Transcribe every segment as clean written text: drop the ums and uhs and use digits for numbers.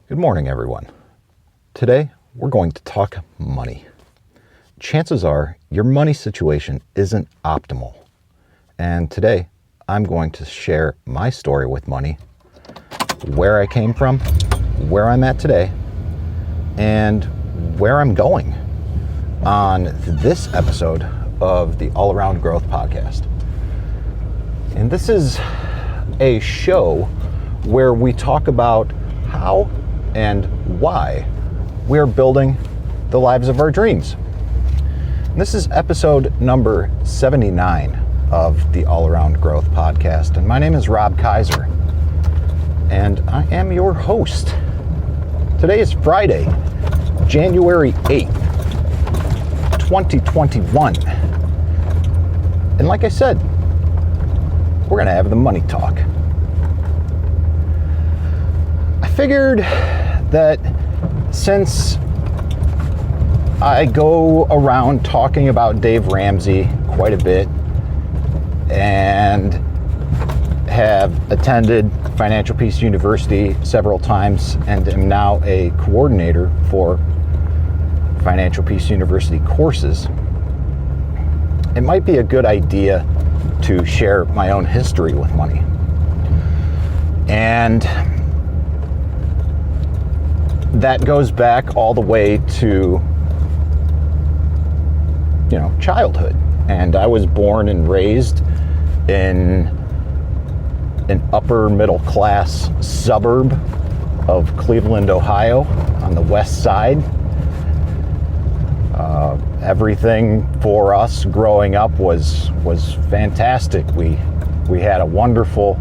Good morning, everyone. Today, we're going to talk money. Chances are your money situation isn't optimal. And today, I'm going to share my story with money, where I came from, where I'm at today, and where I'm going on this episode of the All Around Growth Podcast. And this is a show where we talk about how and why we're building the lives of our dreams. And this is episode number 79 of the All Around Growth Podcast. And my name is Rob Kaiser, and I am your host. Today is Friday, January 8th, 2021. And like I said, we're going to have the money talk. I figured that since I go around talking about Dave Ramsey quite a bit and have attended Financial Peace University several times and am now a coordinator for Financial Peace University courses, it might be a good idea to share my own history with money. And that goes back all the way to, childhood. And I was born and raised in an upper middle class suburb of Cleveland, Ohio, on the west side. Everything for us growing up was fantastic. We had a wonderful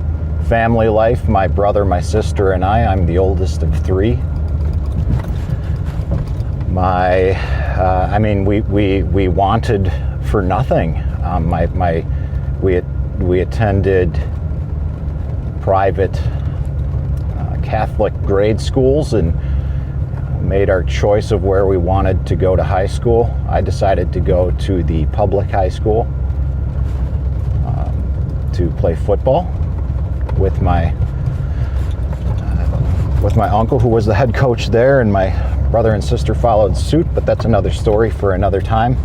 family life. My brother, my sister, and I'm the oldest of three. We wanted for nothing. We attended private Catholic grade schools and made our choice of where we wanted to go to high school. I decided to go to the public high school to play football with my uncle, who was the head coach there, and my brother and sister followed suit, but that's another story for another time.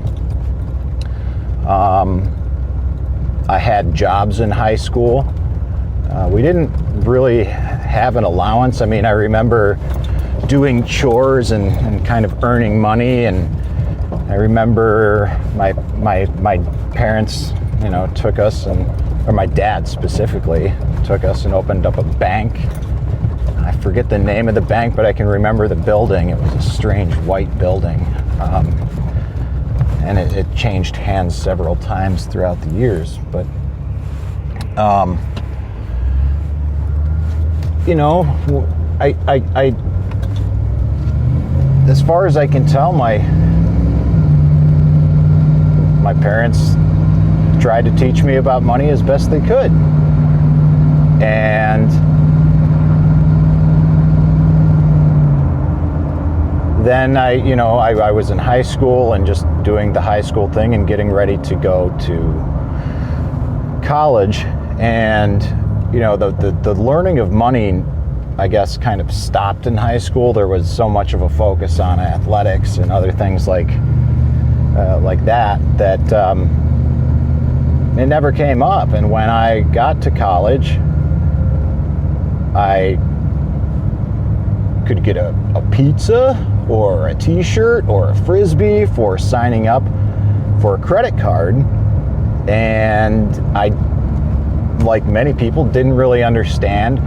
I had jobs in high school. We didn't really have an allowance. I remember doing chores and kind of earning money, and I remember my parents, took us, or my dad specifically, took us and opened up a bank. I forget the name of the bank, but I can remember the building. It was a strange white building. And it changed hands several times throughout the years. But, I as far as I can tell, my parents tried to teach me about money as best they could. And then I was in high school and just doing the high school thing and getting ready to go to college. And, the learning of money, I guess, kind of stopped in high school. There was so much of a focus on athletics and other things like that it never came up. And when I got to college, I could get a pizza or a t-shirt or a frisbee for signing up for a credit card. And I, like many people, didn't really understand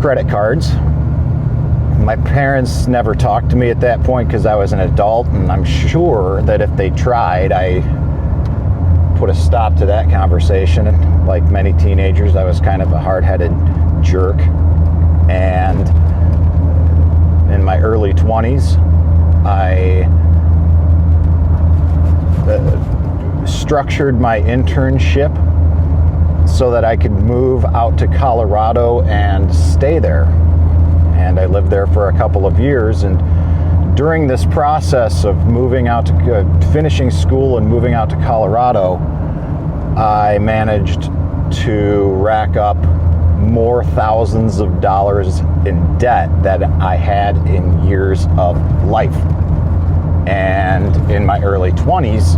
credit cards. My parents never talked to me at that point because I was an adult, and I'm sure that if they tried, I put a stop to that conversation. And like many teenagers, I was kind of a hard-headed jerk. And in my early 20s, I structured my internship so that I could move out to Colorado and stay there. And I lived there for a couple of years. And during this process of moving out to finishing school and moving out to Colorado, I managed to rack up more thousands of dollars in debt that I had in years of life. And in my early 20s,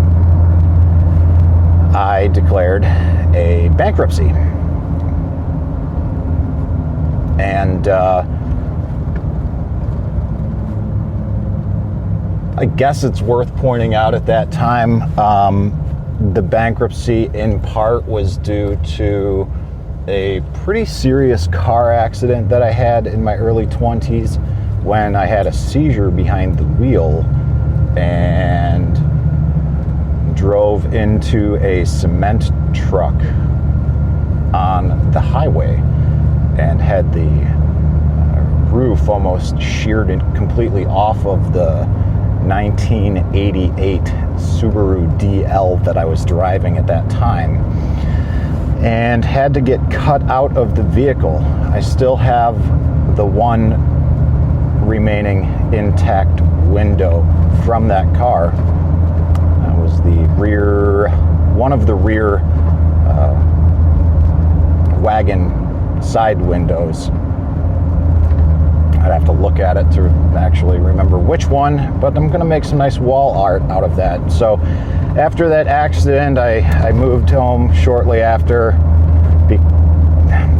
I declared a bankruptcy. And I guess it's worth pointing out at that time, the bankruptcy in part was due to a pretty serious car accident that I had in my early 20s when I had a seizure behind the wheel and drove into a cement truck on the highway and had the roof almost sheared completely off of the 1988 Subaru DL that I was driving at that time, and had to get cut out of the vehicle. I still have the one remaining intact window from that car. That was one of the rear wagon side windows. I'd have to look at it to actually remember which one, but I'm going to make some nice wall art out of that. So after that accident, I moved home shortly after.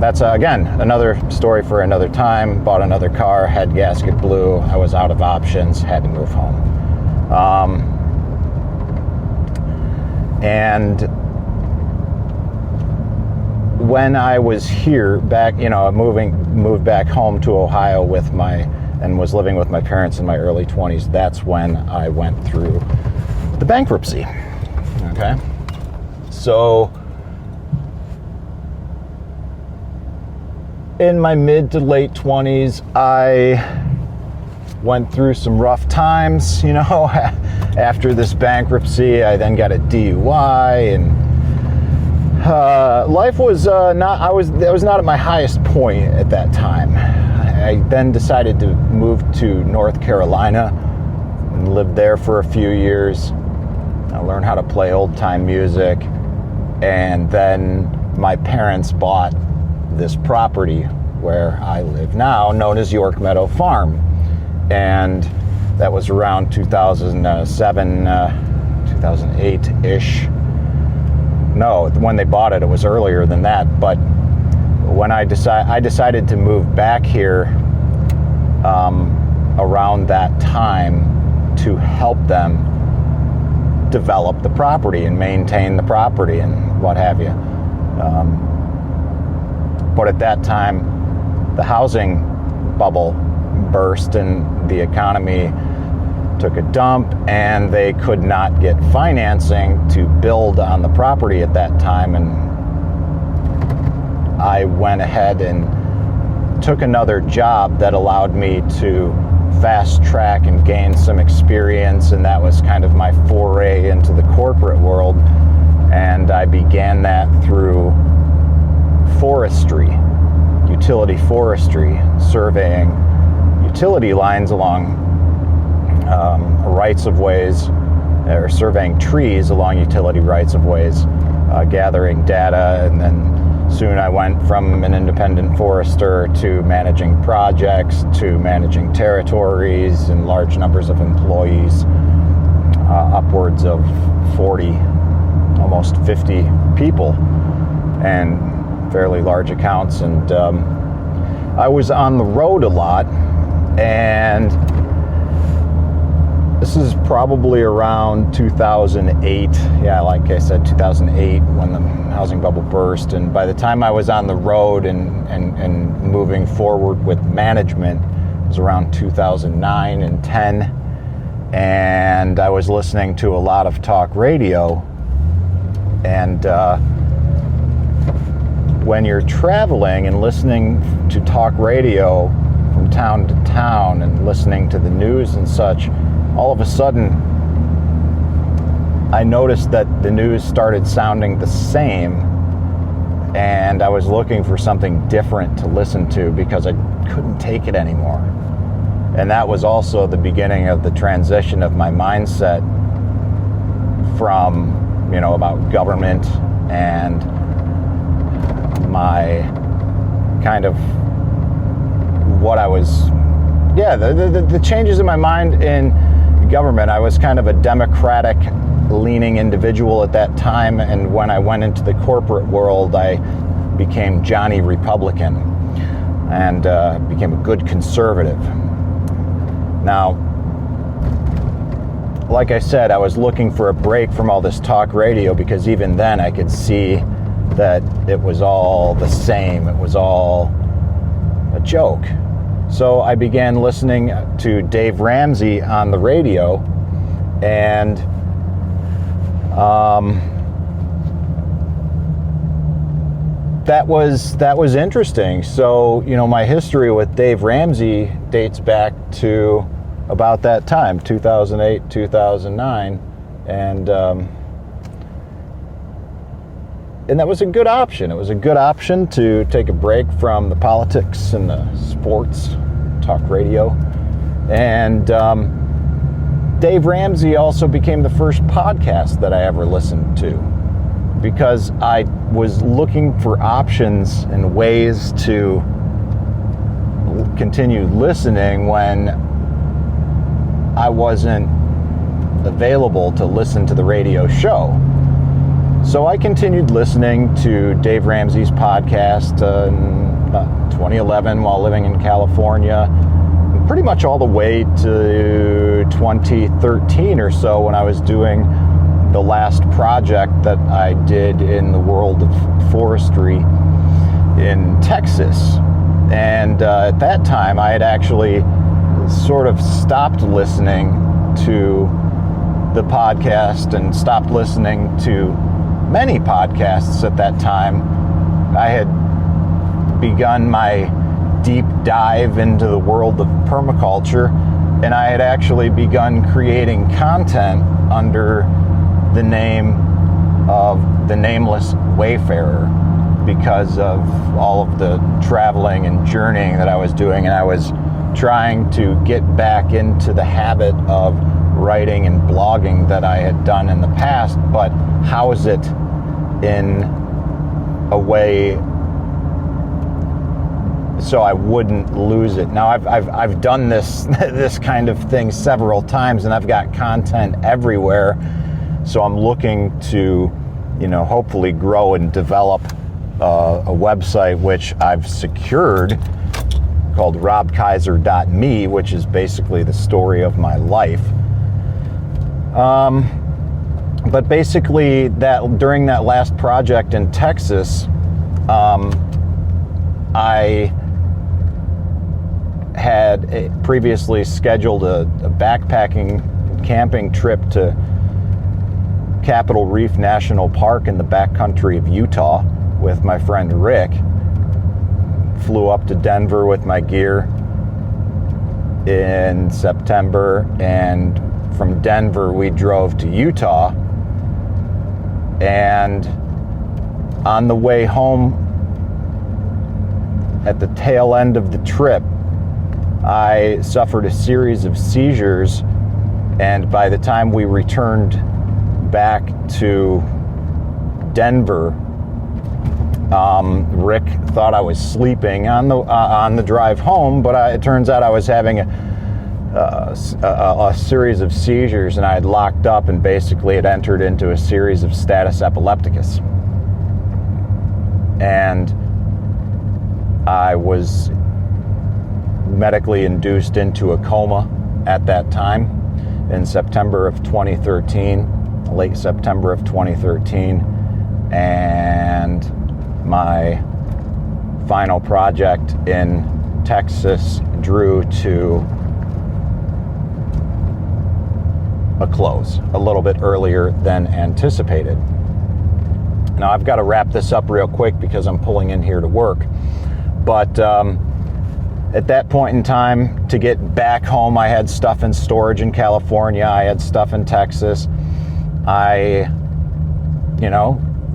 That's, again, another story for another time. Bought another car, head gasket blew. I was out of options, had to move home. And when I was here back, moved back home to Ohio and was living with my parents in my early 20s, that's when I went through the bankruptcy. Okay. So in my mid to late 20s, I went through some rough times, after this bankruptcy. I then got a DUI, and life was I was not at my highest point at that time. I then decided to move to North Carolina and lived there for a few years. I learned how to play old-time music, and then my parents bought this property where I live now, known as York Meadow Farm. And that was around 2007, 2008-ish. No, when they bought it, it was earlier than that. But when I decided to move back here around that time to help them develop the property and maintain the property and what have you. But at that time, the housing bubble burst and the economy took a dump, and they could not get financing to build on the property at that time. And I went ahead and took another job that allowed me to fast track and gain some experience, and that was kind of my foray into the corporate world. And I began that through forestry, utility forestry, surveying utility lines along rights of ways, or surveying trees along utility rights of ways, gathering data. And then soon I went from an independent forester to managing projects, to managing territories and large numbers of employees, upwards of 40, almost 50 people, and fairly large accounts. And I was on the road a lot, and this is probably around 2008. Yeah, like I said, 2008, when the housing bubble burst. And by the time I was on the road and moving forward with management, it was around 2009 and 10. And I was listening to a lot of talk radio. And when you're traveling and listening to talk radio from town to town and listening to the news and such, all of a sudden I noticed that the news started sounding the same, and I was looking for something different to listen to because I couldn't take it anymore. And that was also the beginning of the transition of my mindset from, about government and my kind of what I was, the changes in my mind in government. I was kind of a Democratic leaning individual at that time, and when I went into the corporate world, I became Johnny Republican and became a good conservative. Now, like I said, I was looking for a break from all this talk radio, because even then I could see that it was all the same. It was all a joke. So I began listening to Dave Ramsey on the radio, and that was interesting. So, my history with Dave Ramsey dates back to about that time, 2008, 2009, and that was a good option. It was a good option to take a break from the politics and the sports talk radio. And Dave Ramsey also became the first podcast that I ever listened to, because I was looking for options and ways to continue listening when I wasn't available to listen to the radio show. So I continued listening to Dave Ramsey's podcast in 2011 while living in California, pretty much all the way to 2013 or so, when I was doing the last project that I did in the world of forestry in Texas. And at that time, I had actually sort of stopped listening to the podcast and stopped listening to many podcasts at that time. I had begun my deep dive into the world of permaculture, and I had actually begun creating content under the name of the Nameless Wayfarer, because of all of the traveling and journeying that I was doing, and I was trying to get back into the habit of writing and blogging that I had done in the past, but house it in a way so I wouldn't lose it. Now I've done this this kind of thing several times, and I've got content everywhere. So I'm looking to, hopefully grow and develop a website which I've secured, called robkaiser.me, which is basically the story of my life. But basically, during that last project in Texas, I had previously scheduled a backpacking camping trip to Capitol Reef National Park in the backcountry of Utah with my friend Rick. Flew up to Denver with my gear in September, and from Denver we drove to Utah. And on the way home, at the tail end of the trip, I suffered a series of seizures, and by the time we returned back to Denver, Rick thought I was sleeping on the drive home, but it turns out I was having a series of seizures, and I had locked up and basically had entered into a series of status epilepticus. And I was medically induced into a coma at that time in September of 2013, late September of 2013, and my final project in Texas drew to a close a little bit earlier than anticipated. Now I've got to wrap this up real quick because I'm pulling in here to work. But at that point in time, to get back home, I had stuff in storage in California. I had stuff in Texas. I,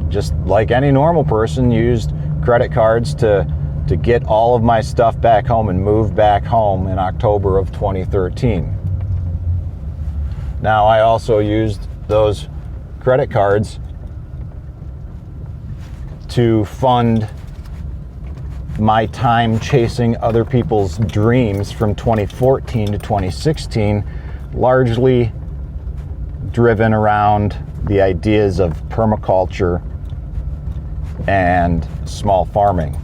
just like any normal person, used credit cards to get all of my stuff back home and move back home in October of 2013. Now, I also used those credit cards to fund my time chasing other people's dreams from 2014 to 2016, largely driven around the ideas of permaculture and small farming.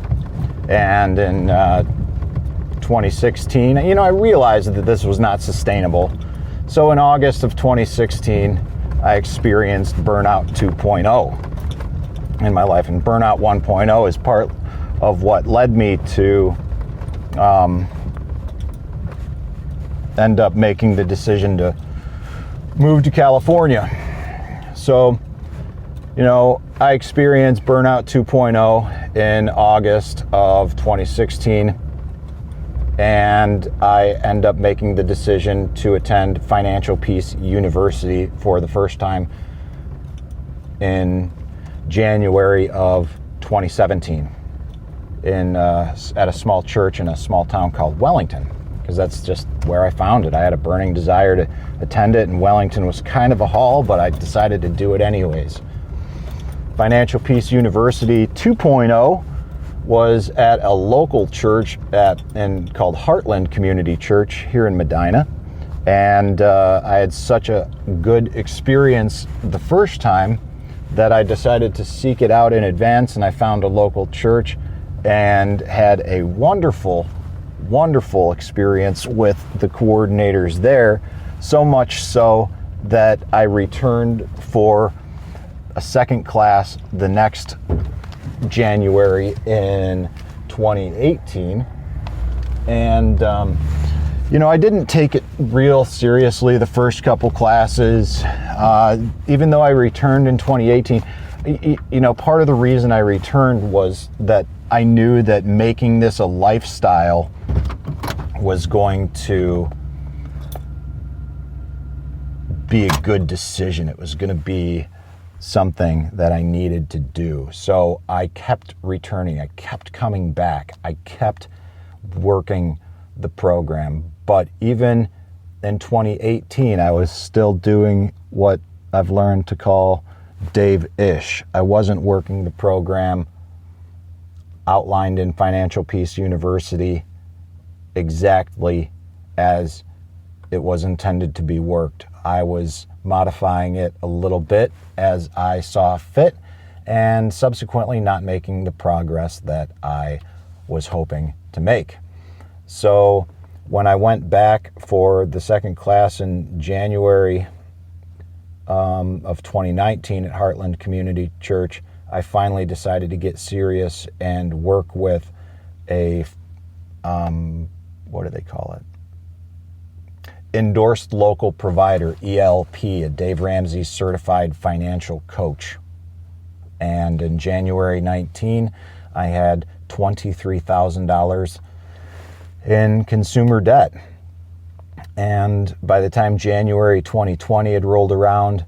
And in 2016, I realized that this was not sustainable. So in August of 2016, I experienced burnout 2.0 in my life. And burnout 1.0 is part of what led me to end up making the decision to move to California. So, I experienced burnout 2.0 in August of 2016, and I end up making the decision to attend Financial Peace University for the first time in January of 2017 at a small church in a small town called Wellington, because that's just where I found it. I had a burning desire to attend it, and Wellington was kind of a haul, but I decided to do it anyways. Financial Peace University 2.0 was at a local church called Heartland Community Church here in Medina, and I had such a good experience the first time that I decided to seek it out in advance, and I found a local church and had a wonderful experience with the coordinators there, so much so that I returned for a second class the next January in 2018. And I didn't take it real seriously the first couple classes, even though I returned in 2018. Part of the reason I returned was that I knew that making this a lifestyle was going to be a good decision. It was going to be something that I needed to do. So I kept returning. I kept coming back. I kept working the program. But even in 2018, I was still doing what I've learned to call Dave-ish. I wasn't working the program outlined in Financial Peace University exactly as it was intended to be worked. I was modifying it a little bit as I saw fit, and subsequently not making the progress that I was hoping to make. So when I went back for the second class in January of 2019 at Heartland Community Church, I finally decided to get serious and work with a, what do they call it? Endorsed Local Provider, ELP, a Dave Ramsey certified financial coach. And in January 19, I had $23,000 in consumer debt. And by the time January 2020 had rolled around,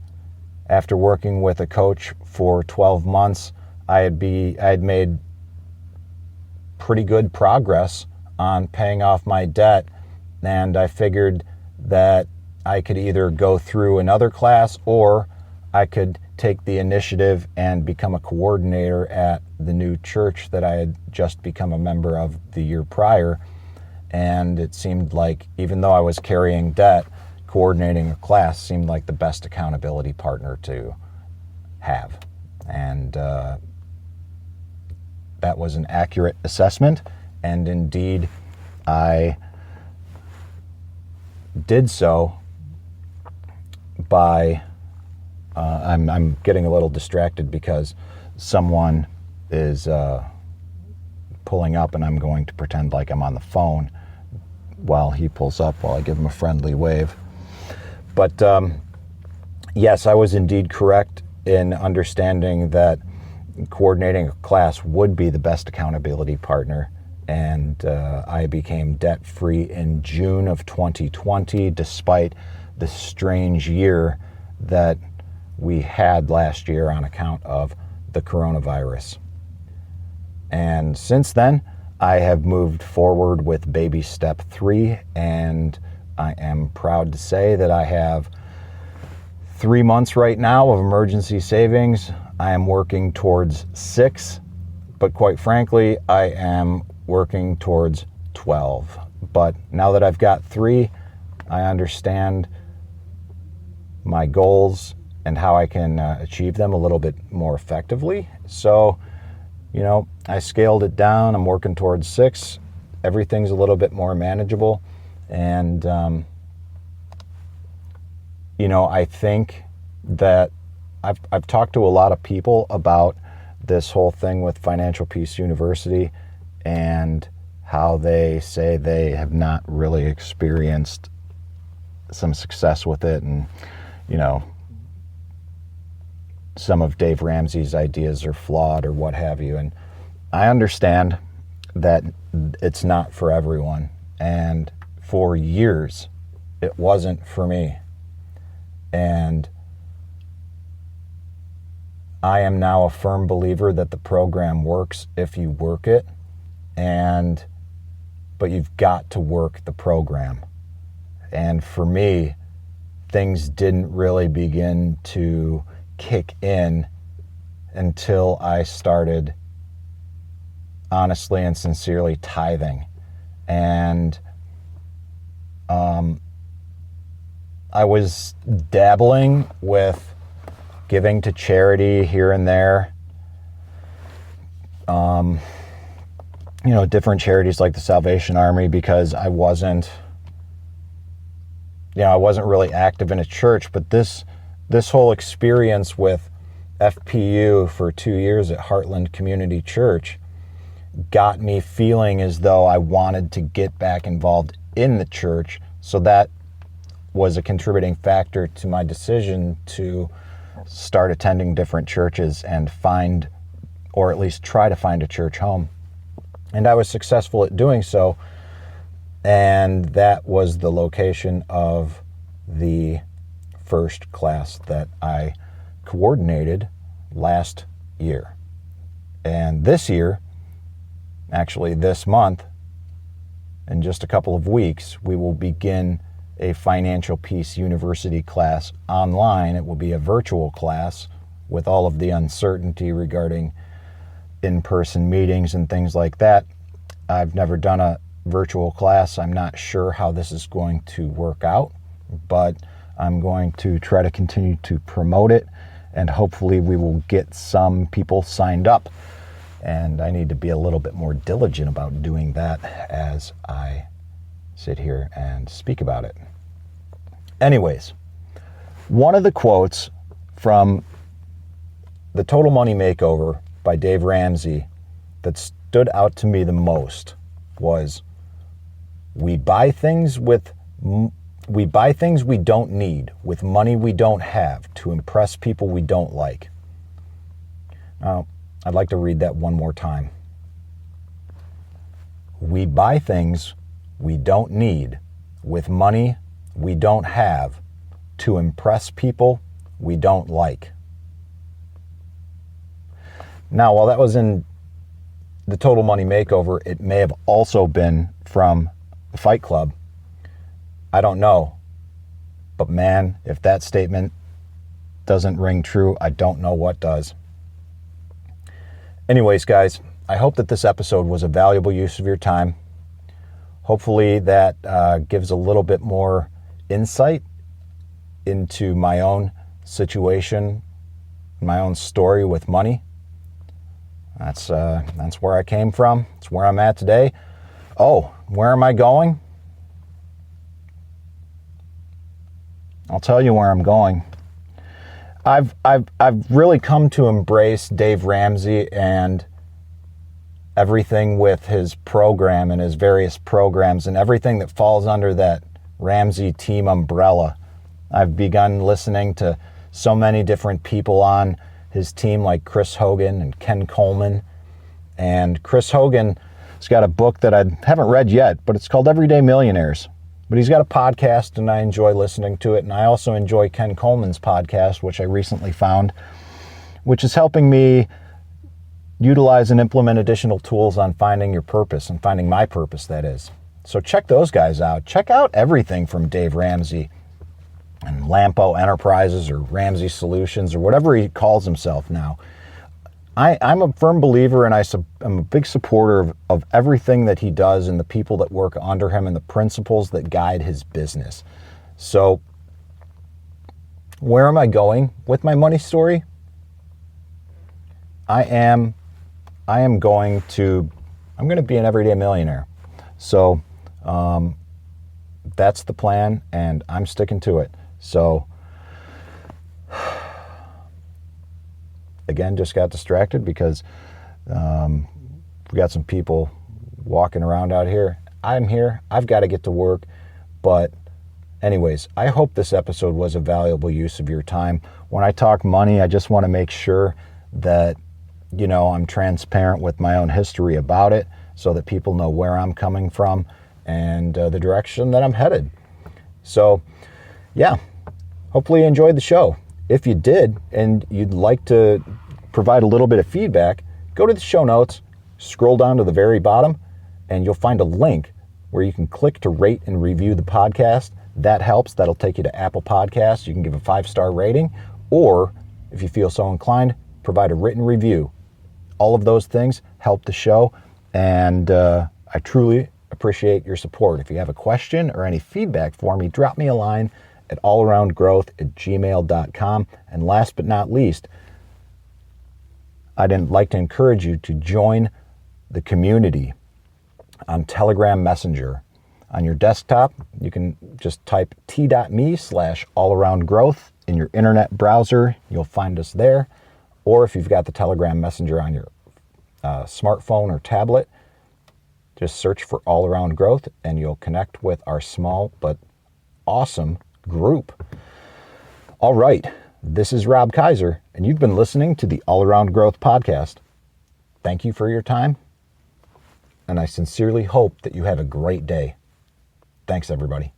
after working with a coach for 12 months, I had made pretty good progress on paying off my debt, and I figured that I could either go through another class or I could take the initiative and become a coordinator at the new church that I had just become a member of the year prior. And it seemed like, even though I was carrying debt, coordinating a class seemed like the best accountability partner to have. And that was an accurate assessment, and indeed I did so by I'm getting a little distracted because someone is pulling up, and I'm going to pretend like I'm on the phone while he pulls up, while I give him a friendly wave. But yes, I was indeed correct in understanding that coordinating a class would be the best accountability partner. And I became debt-free in June of 2020, despite the strange year that we had last year on account of the coronavirus. And since then, I have moved forward with baby step 3, and I am proud to say that I have 3 months right now of emergency savings. I am working towards 6, but quite frankly, I am working towards 12. But now that I've got 3, I understand my goals and how I can achieve them a little bit more effectively. So, I scaled it down. I'm working towards 6. Everything's a little bit more manageable. And, I think that I've talked to a lot of people about this whole thing with Financial Peace University and how they say they have not really experienced some success with it. And, some of Dave Ramsey's ideas are flawed or what have you. And I understand that it's not for everyone. And for years, it wasn't for me. And I am now a firm believer that the program works if you work it, but you've got to work the program. And for me, things didn't really begin to kick in until I started honestly and sincerely tithing. And I was dabbling with giving to charity here and there. Different charities like the Salvation Army, because I wasn't really active in a church. But this whole experience with FPU for 2 years at Heartland Community Church got me feeling as though I wanted to get back involved in the church. So that was a contributing factor to my decision to start attending different churches and find, or at least try to find, a church home. And I was successful at doing so. And that was the location of the first class that I coordinated last year. And this year, actually this month, in just a couple of weeks, we will begin a Financial Peace University class online. It will be a virtual class with all of the uncertainty regarding in-person meetings and things like that. I've never done a virtual class. I'm not sure how this is going to work out, but I'm going to try to continue to promote it, and hopefully we will get some people signed up. And I need to be a little bit more diligent about doing that as I sit here and speak about it. Anyways, one of the quotes from The Total Money Makeover by Dave Ramsey that stood out to me the most was, we buy things we don't need with money we don't have to impress people we don't like. Now, I'd like to read that one more time. We buy things we don't need with money we don't have to impress people we don't like. Now, while that was in The Total Money Makeover, it may have also been from the Fight Club. I don't know. But man, if that statement doesn't ring true, I don't know what does. Anyways, guys, I hope that this episode was a valuable use of your time. Hopefully that gives a little bit more insight into my own situation, my own story with money. That's where I came from. It's where I'm at today. Oh, where am I going? I'll tell you where I'm going. I've really come to embrace Dave Ramsey and everything with his program and his various programs and everything that falls under that Ramsey team umbrella. I've begun listening to so many different people on his team, like Chris Hogan and Ken Coleman. And Chris Hogan has got a book that I haven't read yet, but it's called Everyday Millionaires. But he's got a podcast, and I enjoy listening to it. And I also enjoy Ken Coleman's podcast, which I recently found, which is helping me utilize and implement additional tools on finding your purpose and finding my purpose, that is. So check those guys out. Check out everything from Dave Ramsey and Lampo Enterprises or Ramsey Solutions or whatever he calls himself now. I'm a firm believer, and I'm a big supporter of everything that he does and the people that work under him and the principles that guide his business. So where am I going with my money story? I'm going to be an everyday millionaire. So that's the plan, and I'm sticking to it. So again, just got distracted because we got some people walking around out here. I'm here. I've got to get to work. But anyways, I hope this episode was a valuable use of your time. When I talk money, I just want to make sure that, I'm transparent with my own history about it so that people know where I'm coming from and the direction that I'm headed. So, yeah, hopefully you enjoyed the show. If you did and you'd like to provide a little bit of feedback, go to the show notes, scroll down to the very bottom, and you'll find a link where you can click to rate and review the podcast. That helps. That'll take you to Apple Podcasts. You can give a 5-star rating, or if you feel so inclined, provide a written review. All of those things help the show, and I truly appreciate your support. If you have a question or any feedback for me, drop me a line at allaroundgrowth@gmail.com. And last but not least, I'd like to encourage you to join the community on Telegram Messenger. On your desktop, you can just type t.me/allaroundgrowth in your internet browser. You'll find us there. Or if you've got the Telegram Messenger on your smartphone or tablet, just search for All Around Growth and you'll connect with our small but awesome group. All right, this is Rob Kaiser, and you've been listening to the All Around Growth podcast. Thank you for your time, and I sincerely hope that you have a great day. Thanks, everybody.